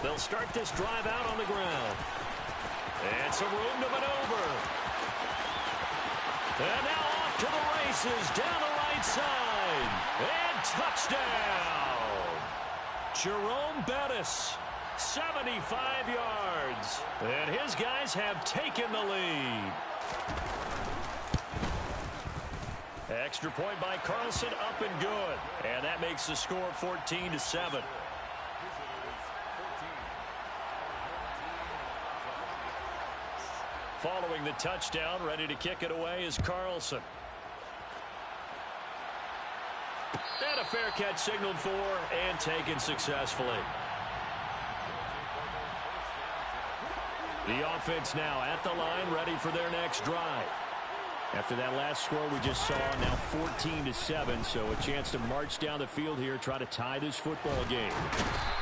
They'll start this drive out on the ground. And some room to maneuver. And now off to the races down the right side. And touchdown. Jerome Bettis, 75 yards. And his guys have taken the lead. Extra point by Carlson, up and good. And that makes the score 14-7. Following the touchdown, ready to kick it away is Carlson. And a fair catch signaled for and taken successfully. The offense now at the line, ready for their next drive. After that last score we just saw, now 14-7, so a chance to march down the field here, try to tie this football game.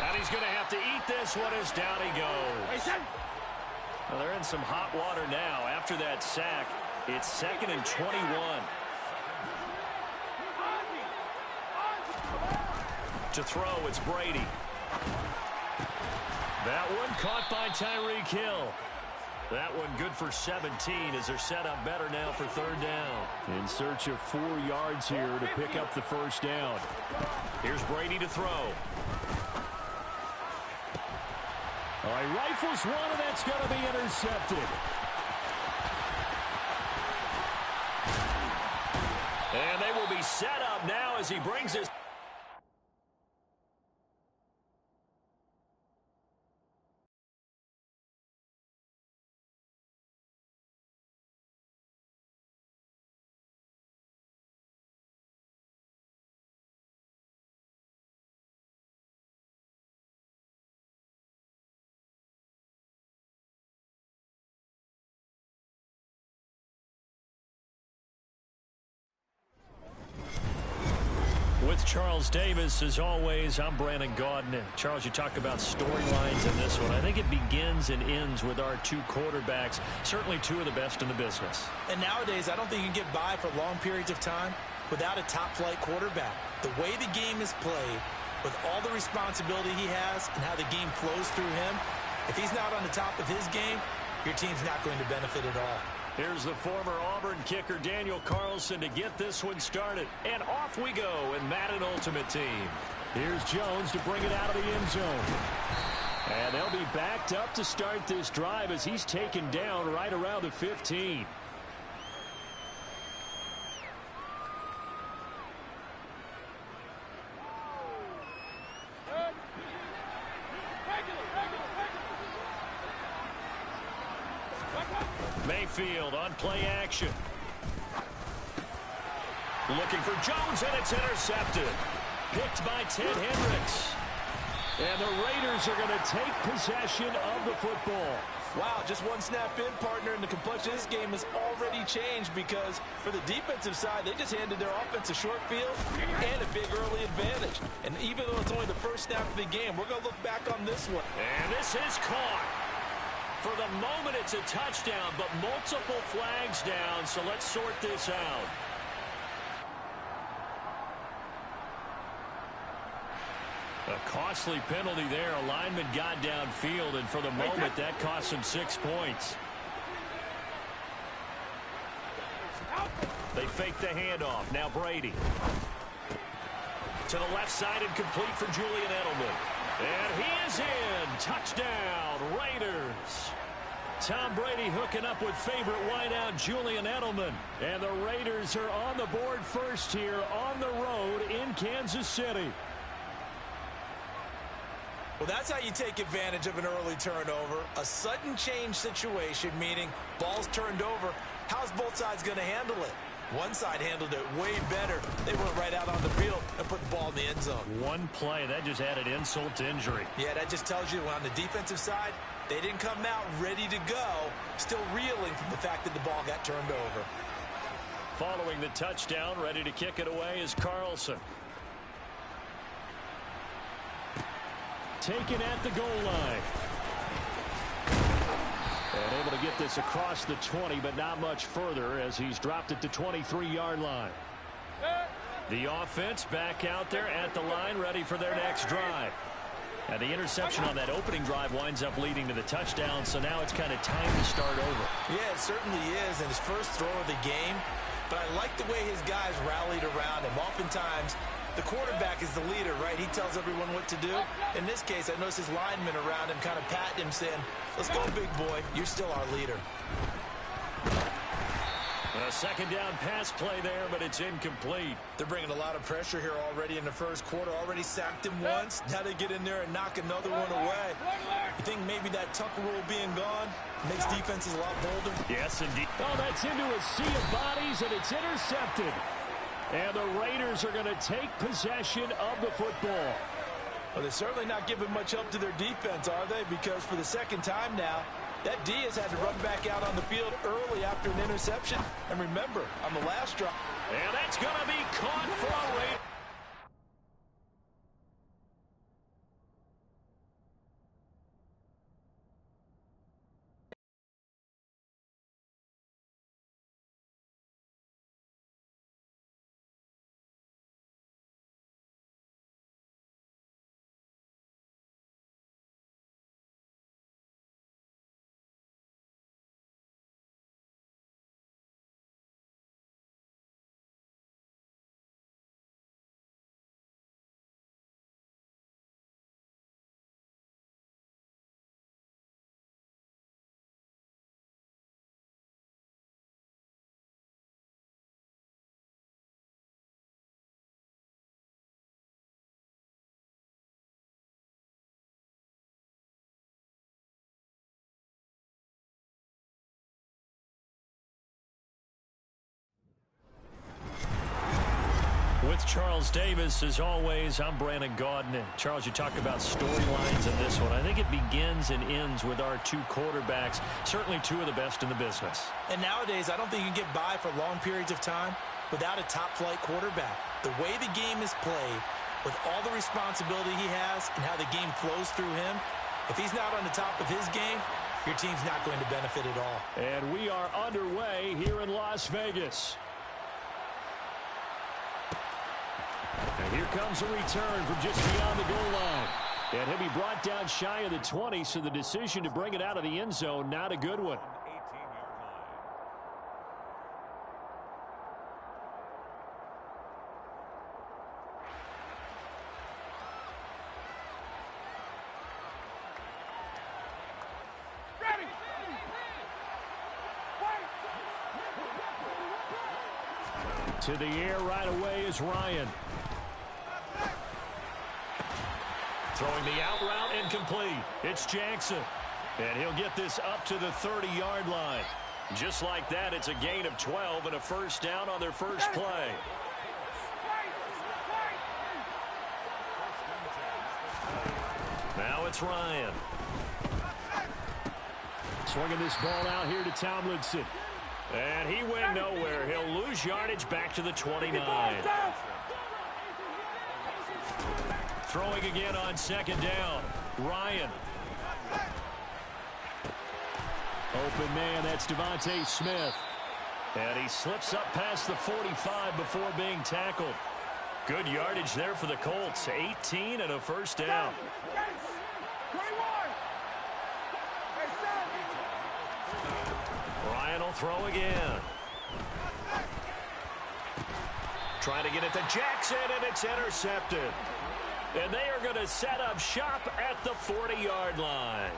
And he's going to have to eat this one as down he goes. Well, they're in some hot water now. After that sack, it's 2nd and 21. To throw, it's Brady. That one caught by Tyreek Hill. That one good for 17 as they're set up better now for 3rd down. In search of 4 yards here to pick up the first down. Here's Brady to throw. All right, rifles one, and that's going to be intercepted. And they will be set up now as he brings his... With Charles Davis, as always, I'm Brandon Gaudin. Charles, you talk about storylines in this one. I think it begins and ends with our 2 quarterbacks, certainly 2 of the best in the business. And nowadays, I don't think you can get by for long periods of time without a top-flight quarterback. The way the game is played, with all the responsibility he has and how the game flows through him, if he's not on the top of his game, your team's not going to benefit at all. Here's the former Auburn kicker Daniel Carlson to get this one started. And off we go in Madden Ultimate Team. Here's Jones to bring it out of the end zone. And they'll be backed up to start this drive as he's taken down right around the 15. Mayfield on play action. Looking for Jones, and it's intercepted. Picked by Ted Hendricks. And the Raiders are going to take possession of the football. Wow, just one snap in, partner, and the complexion of this game has already changed because for the defensive side, they just handed their offense a short field and a big early advantage. And even though it's only the first snap of the game, we're going to look back on this one. And this is caught. For the moment, it's a touchdown, but multiple flags down, so let's sort this out. A costly penalty there. A lineman got downfield, and for the moment, that cost him 6 points. They fake the handoff. Now Brady. To the left side and complete for Julian Edelman. And he is in. Touchdown, Raiders. Tom Brady hooking up with favorite wideout Julian Edelman. And the Raiders are on the board first here on the road in Kansas City. Well, that's how you take advantage of an early turnover. A sudden change situation, meaning ball's turned over. How's both sides going to handle it? One side handled it way better. They went right out on the field and put the ball in the end zone. One play, that just added insult to injury. Yeah, that just tells you on the defensive side, they didn't come out ready to go, still reeling from the fact that the ball got turned over. Following the touchdown, ready to kick it away is Carlson. Taken at the goal line. And able to get this across the 20, but not much further as he's dropped it to 23-yard line. The offense back out there at the line, ready for their next drive. And the interception on that opening drive winds up leading to the touchdown, so now it's kind of time to start over. Yeah, it certainly is, and his first throw of the game. But I like the way his guys rallied around him. Oftentimes, the quarterback is the leader, right? He tells everyone what to do. In this case, I noticed his linemen around him kind of patting him, saying, let's go, big boy. You're still our leader. A second down pass play there, but it's incomplete. They're bringing a lot of pressure here already in the first quarter. Already sacked him once. Now they get in there and knock another one away. You think maybe that Tucker rule being gone makes defenses a lot bolder? Yes, indeed. Oh, that's into a sea of bodies, and it's intercepted. And the Raiders are going to take possession of the football. Well, they're certainly not giving much help to their defense, are they? Because for the second time now, that D has had to run back out on the field early after an interception. And remember, on the last drive. And that's going to be caught for a Raider. With Charles Davis, as always, I'm Brandon Gaudin. Charles, you talked about storylines in this one. I think it begins and ends with our two quarterbacks, certainly two of the best in the business. And nowadays, I don't think you can get by for long periods of time without a top-flight quarterback. The way the game is played, with all the responsibility he has and how the game flows through him, if he's not on the top of his game, your team's not going to benefit at all. And we are underway here in Las Vegas. And here comes a return from just beyond the goal line. And he'll be brought down shy of the 20, so the decision to bring it out of the end zone, not a good one. To the air right away is Ryan. Throwing the out route incomplete. It's Jackson. And he'll get this up to the 30-yard line. Just like that, it's a gain of 12 and a first down on their first play. Now it's Ryan. Swinging this ball out here to Tomlinson. And he went nowhere. He'll lose yardage back to the 29. Throwing again on second down. Ryan. Open man, that's Devontae Smith. And he slips up past the 45 before being tackled. Good yardage there for the Colts. 18 and a first down. Ryan will throw again. Trying to get it to Jackson, and it's intercepted. And they are going to set up shop at the 40-yard line.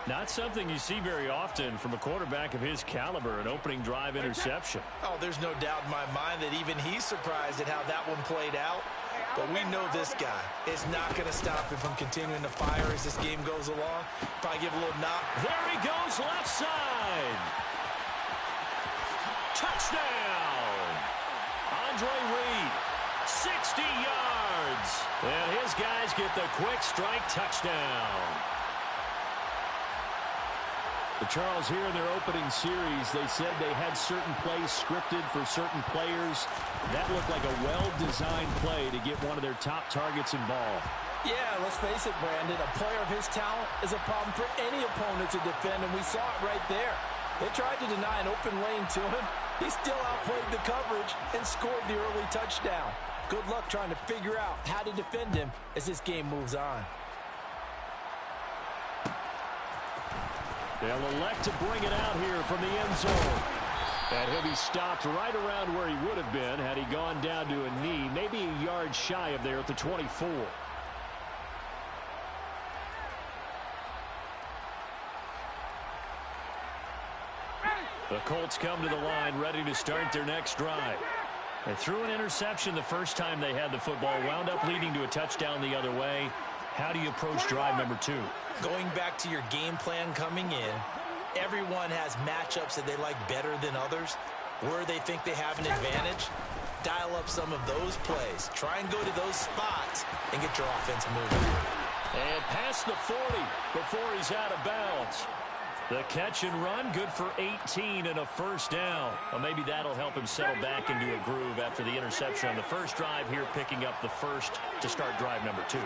Not something you see very often from a quarterback of his caliber, an opening drive interception. Oh, there's no doubt in my mind that even he's surprised at how that one played out. But we know this guy is not going to stop him from continuing to fire as this game goes along. Probably give a little knock. There he goes, left side. Touchdown. Andre Reed, 60 yards. And his guys get the quick strike touchdown. The Charles, here in their opening series, they said they had certain plays scripted for certain players. That looked like a well-designed play to get one of their top targets involved. Yeah, let's face it, Brandon. A player of his talent is a problem for any opponent to defend, and we saw it right there. They tried to deny an open lane to him. He still outplayed the coverage and scored the early touchdown. Good luck trying to figure out how to defend him as this game moves on. They'll elect to bring it out here from the end zone. And he'll be stopped right around where he would have been had he gone down to a knee, maybe a yard shy of there at the 24. The Colts come to the line ready to start their next drive. They threw an interception the first time they had the football, wound up leading to a touchdown the other way. How do you approach drive number 2? Going back to your game plan coming in, everyone has matchups that they like better than others. Where they think they have an advantage, dial up some of those plays. Try and go to those spots and get your offense moving. And past the 40 before he's out of bounds. The catch and run, good for 18 and a first down. Well, maybe that'll help him settle back into a groove after the interception on the first drive here, picking up the first to start drive number 2.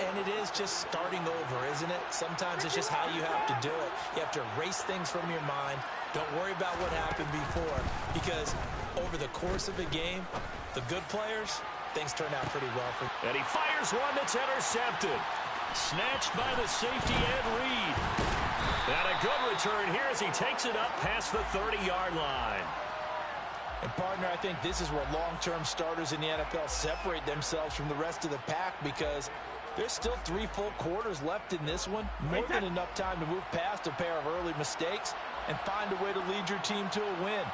And it is just starting over, isn't it? Sometimes it's just how you have to do it. You have to erase things from your mind. Don't worry about what happened before, because over the course of a game, the good players, things turn out pretty well for them. And he fires one that's intercepted. Snatched by the safety, Ed Reed. And a good return here as he takes it up past the 30-yard line. And, partner, I think this is where long-term starters in the NFL separate themselves from the rest of the pack, because there's still 3 full quarters left in this one. More than enough time to move past a pair of early mistakes and find a way to lead your team to a win.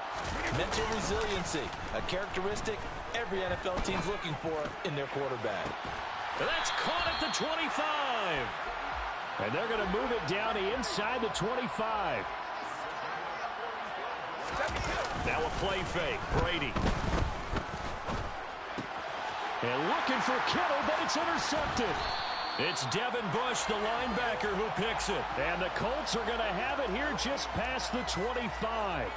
Mental resiliency, a characteristic every NFL team's looking for in their quarterback. That's caught at the 25. And they're going to move it down to inside the 25. Now a play fake. Brady. And looking for Kittle, but it's intercepted. It's Devin Bush, the linebacker, who picks it. And the Colts are going to have it here just past the 25.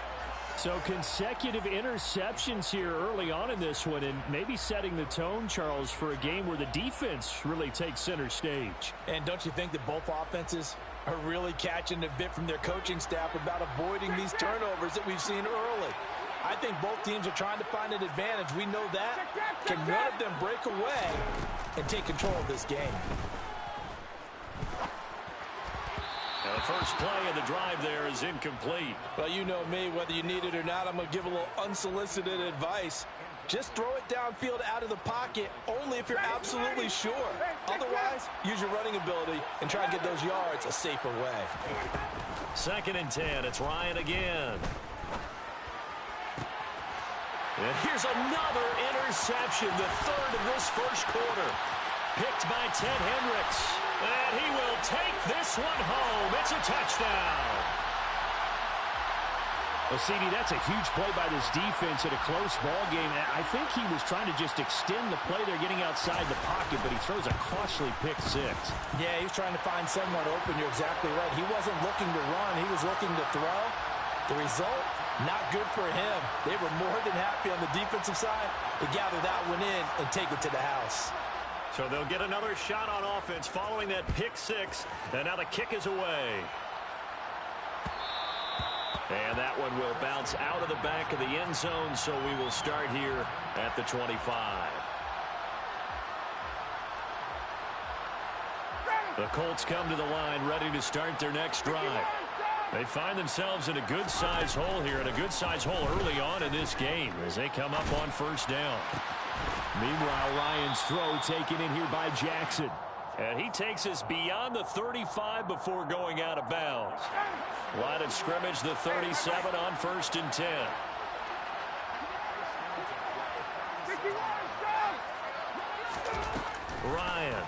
So consecutive interceptions here early on in this one, and maybe setting the tone, Charles, for a game where the defense really takes center stage. And don't you think that both offenses are really catching a bit from their coaching staff about avoiding these turnovers that we've seen early? I think both teams are trying to find an advantage. We know that. Can one of them break away and take control of this game? Now the first play of the drive there is incomplete. Well, you know me, whether you need it or not, I'm going to give a little unsolicited advice. Just throw it downfield out of the pocket only if you're absolutely sure. Otherwise, use your running ability and try and get those yards a safer way. 2nd and 10. It's Ryan again. And here's another interception, the 3rd of this first quarter. Picked by Ted Hendricks. And he will take this one home. It's a touchdown. Well, CD, that's a huge play by this defense in a close ball game. I think he was trying to just extend the play there, getting outside the pocket, but he throws a costly pick 6. Yeah, he was trying to find someone open. You're exactly right. He wasn't looking to run. He was looking to throw. The result, not good for him. They were more than happy on the defensive side to gather that one in and take it to the house. So they'll get another shot on offense following that pick 6. And now the kick is away. And that one will bounce out of the back of the end zone, so we will start here at the 25. The Colts come to the line ready to start their next drive. They find themselves in a good-sized hole here, and a good-sized hole early on in this game as they come up on first down. Meanwhile, Ryan's throw taken in here by Jackson. And he takes us beyond the 35 before going out of bounds. Line of scrimmage, the 37 on 1st and 10. Ryan.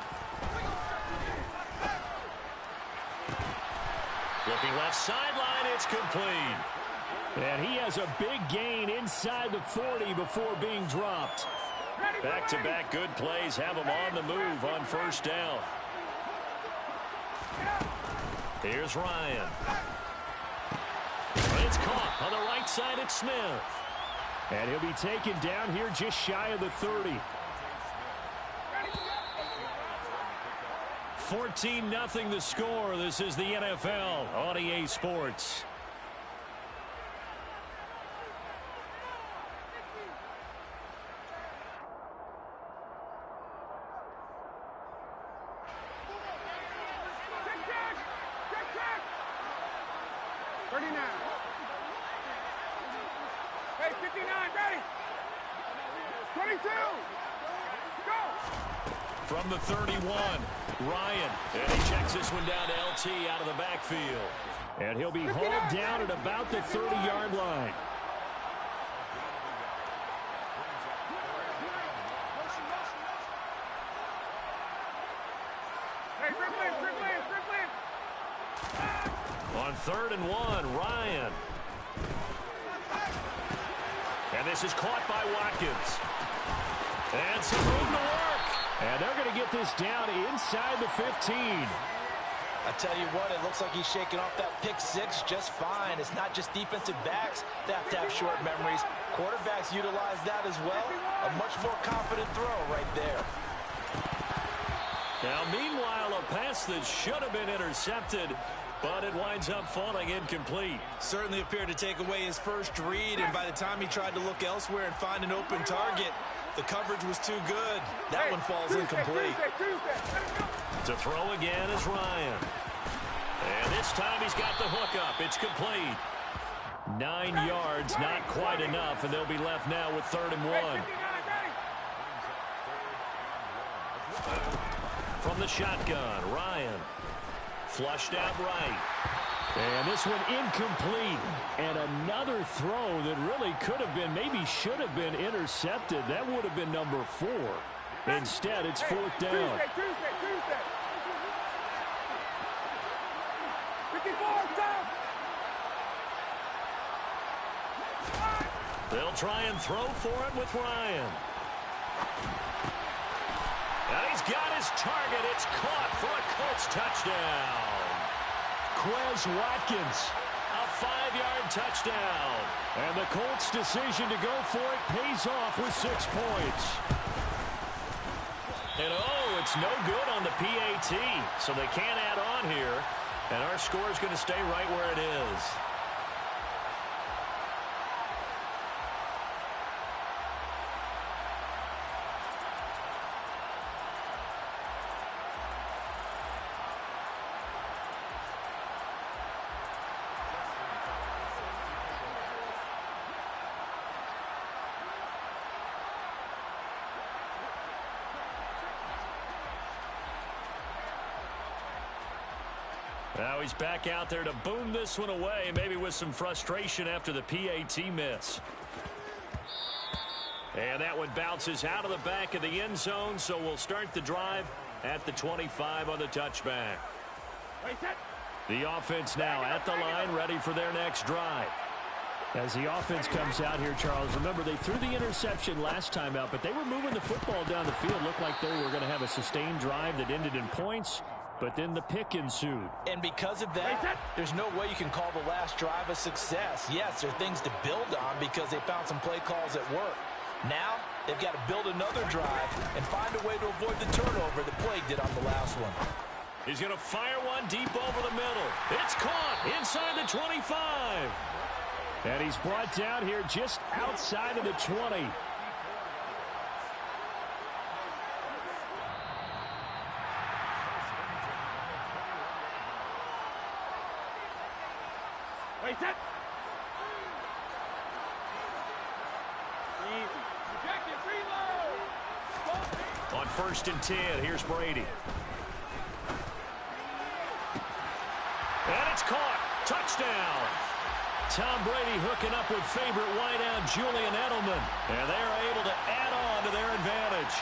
Looking left sideline, it's complete. And he has a big gain inside the 40 before being dropped. Back-to-back good plays have him on the move on first down. Here's Ryan. It's caught on the right side at Smith. And he'll be taken down here just shy of the 30. 14-0 the score. This is the NFL on EA Sports. 39. Hey, 59, ready. 22. Go. From the 31, Ryan. And he checks this one down to LT out of the backfield. And he'll be hauled down at about the 30-yard line. On 3rd and 1, Ryan. And this is caught by Watkins. And some room to work. And they're going to get this down inside the 15. I tell you what, it looks like he's shaking off that pick six just fine. It's not just defensive backs that have to have short memories. Quarterbacks utilize that as well. A much more confident throw right there. Now, meanwhile, a pass that should have been intercepted, but it winds up falling incomplete. Certainly appeared to take away his first read, and by the time he tried to look elsewhere and find an open target, the coverage was too good. That one falls incomplete. To throw again is Ryan. And this time he's got the hook up. It's complete. 9 yards, not quite enough, and they'll be left now with 3rd and 1. From the shotgun, Ryan. Flushed out right. And this one incomplete. And another throw that really could have been, maybe should have been intercepted. That would have been number 4. Instead, it's 4th down. Tuesday. 54, stop. They'll try and throw for it with Ryan. And he's got his target. It's caught for a Colts touchdown. Quez Watkins, a 5-yard touchdown. And the Colts' decision to go for it pays off with 6 points. And oh, it's no good on the PAT, so they can't add on here. And our score is going to stay right where it is. Now he's back out there to boom this one away, maybe with some frustration after the PAT miss. And that one bounces out of the back of the end zone, so we'll start the drive at the 25 on the touchback. The offense now at the line, ready for their next drive. As the offense comes out here, Charles, remember they threw the interception last time out, but they were moving the football down the field. Looked like they were going to have a sustained drive that ended in points. But then the pick ensued. And because of that, there's no way you can call the last drive a success. Yes, there are things to build on because they found some play calls at work. Now, they've got to build another drive and find a way to avoid the turnover that plagued it on the last one. He's going to fire one deep over the middle. It's caught inside the 25. And he's brought down here just outside of the 20. On 1st and 10, here's Brady. And it's caught. Touchdown. Tom Brady hooking up with favorite wideout Julian Edelman. And they are able to add on to their advantage.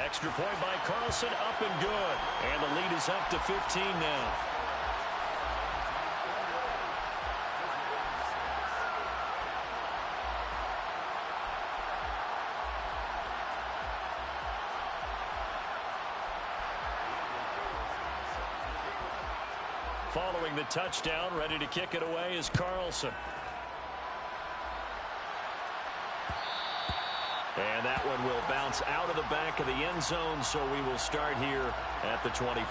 Extra point by Carlson, up and good. And the lead is up to 15 now. Following the touchdown, ready to kick it away is Carlson. And that one will bounce out of the back of the end zone, so we will start here at the 25.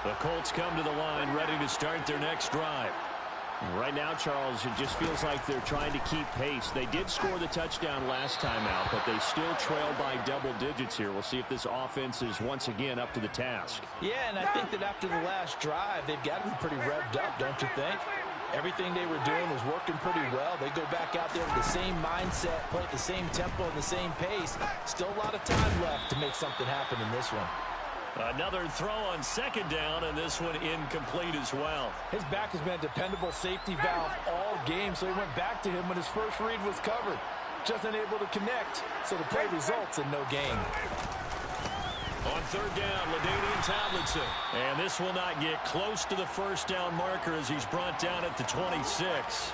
The Colts come to the line ready to start their next drive. Right now, Charles, it just feels like they're trying to keep pace. They did score the touchdown last time out, but they still trail by double digits here. We'll see if this offense is once again up to the task. Yeah, and I think that after the last drive, they've got to be pretty revved up, don't you think? Everything they were doing was working pretty well. They go back out there with the same mindset, play at the same tempo and the same pace. Still a lot of time left to make something happen in this one. Another throw on second down, and this one incomplete as well. His back has been a dependable safety valve all game, so he went back to him when his first read was covered. Just unable to connect, so the play results in no gain. On third down, LaDainian Tomlinson. And this will not get close to the first down marker as he's brought down at the 26.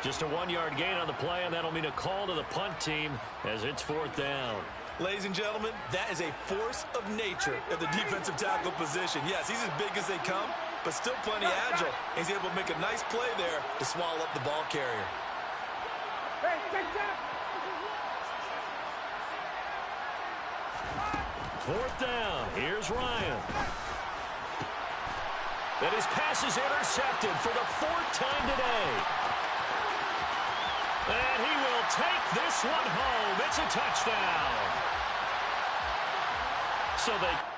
Just a 1-yard gain on the play, and that'll mean a call to the punt team as it's fourth down. Ladies and gentlemen, that is a force of nature at the defensive tackle position. Yes, he's as big as they come, but still plenty agile. He's able to make a nice play there to swallow up the ball carrier. Hey, take that. Fourth down. Here's Ryan. And his pass is intercepted for the 4th time today. And he will take this one home. It's a touchdown. So they